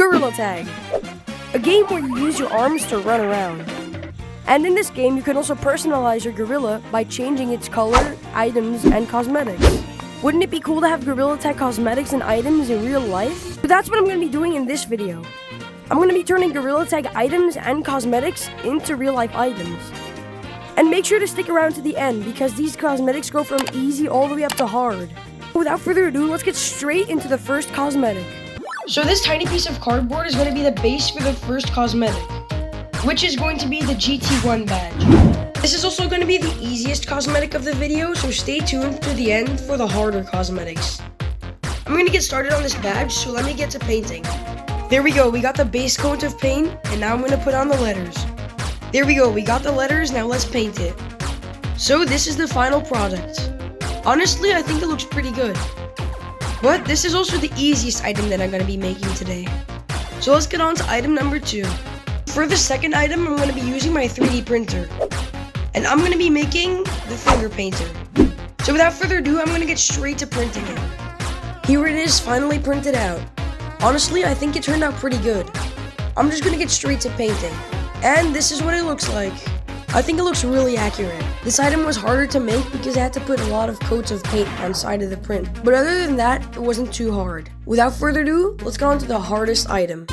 Gorilla Tag, a game where you use your arms to run around. And in this game, you can also personalize your gorilla by changing its color, items, and cosmetics. Wouldn't it be cool to have Gorilla Tag cosmetics and items in real life? But that's what I'm going to be doing in this video. I'm going to be turning Gorilla Tag items and cosmetics into real life items. And make sure to stick around to the end because these cosmetics go from easy all the way up to hard. Without further ado, let's get straight into the first cosmetic. So this tiny piece of cardboard is going to be the base for the first cosmetic, which is going to be the GT1 badge. This is also going to be the easiest cosmetic of the video, so stay tuned to the end for the harder cosmetics. I'm going to get started on this badge, so let me get to painting. There we go, we got the base coat of paint, and now I'm going to put on the letters. There we go, we got the letters, now let's paint it. So this is the final product. Honestly, I think it looks pretty good. But this is also the easiest item that I'm going to be making today. So let's get on to item number 2. For the second item, I'm going to be using my 3D printer. And I'm going to be making the finger painter. So without further ado, I'm going to get straight to printing it. Here it is, finally printed out. Honestly, I think it turned out pretty good. I'm just going to get straight to painting. And this is what it looks like. I think it looks really accurate. This item was harder to make because I had to put a lot of coats of paint on the side of the print. But other than that, it wasn't too hard. Without further ado, let's go on to the hardest item.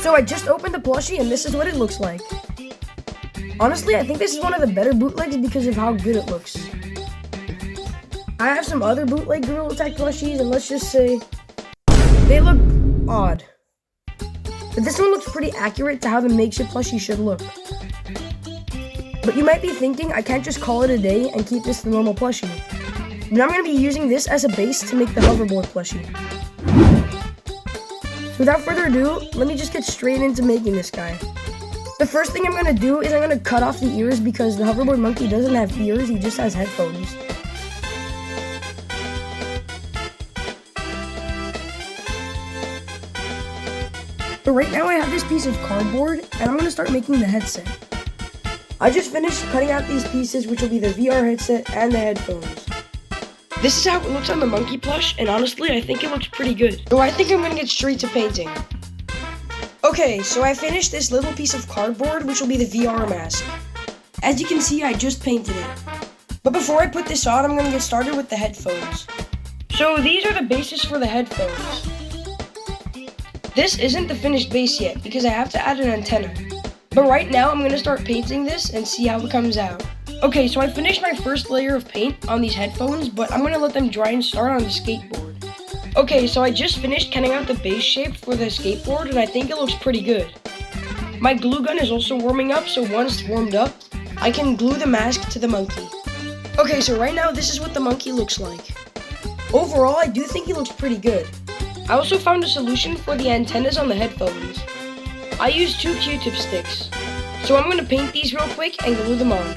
So I just opened the plushie and this is what it looks like. Honestly, I think this is one of the better bootlegs because of how good it looks. I have some other bootleg Gorilla Tag plushies and let's just say they look odd. But this one looks pretty accurate to how the makeshift plushie should look. But you might be thinking I can't just call it a day and keep this the normal plushie. But I'm going to be using this as a base to make the hoverboard plushie. So without further ado, let me just get straight into making this guy. The first thing I'm going to do is I'm going to cut off the ears because the hoverboard monkey doesn't have ears, he just has headphones. So right now I have this piece of cardboard and I'm going to start making the headset. I just finished cutting out these pieces, which will be the VR headset and the headphones. This is how it looks on the monkey plush, and honestly I think it looks pretty good. So I think I'm going to get straight to painting. Okay, so I finished this little piece of cardboard, which will be the VR mask. As you can see, I just painted it. But before I put this on, I'm going to get started with the headphones. So these are the bases for the headphones. This isn't the finished base yet because I have to add an antenna. But right now I'm going to start painting this and see how it comes out. Okay, so I finished my first layer of paint on these headphones, but I'm going to let them dry and start on the skateboard. Okay, so I just finished cutting out the base shape for the skateboard and I think it looks pretty good. My glue gun is also warming up, so once warmed up, I can glue the mask to the monkey. Okay, so right now this is what the monkey looks like. Overall, I do think he looks pretty good. I also found a solution for the antennas on the headphones. I used 2 Q-tip sticks. So I'm going to paint these real quick and glue them on.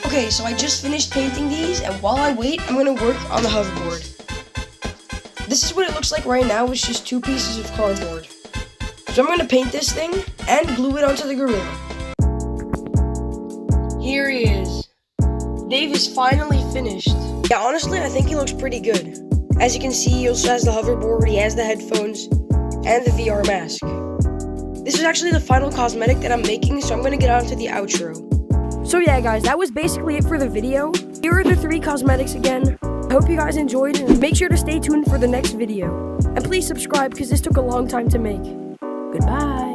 Okay, so I just finished painting these and while I wait, I'm going to work on the hoverboard. This is what it looks like right now with just 2 pieces of cardboard. So I'm going to paint this thing and glue it onto the gorilla. Here he is. Dave is finally finished. Yeah, honestly, I think he looks pretty good. As you can see, he also has the hoverboard, he has the headphones, and the VR mask. This is actually the final cosmetic that I'm making, so I'm going to get on to the outro. So yeah guys, that was basically it for the video. Here are the 3 cosmetics again. I hope you guys enjoyed and make sure to stay tuned for the next video. And please subscribe because this took a long time to make. Goodbye.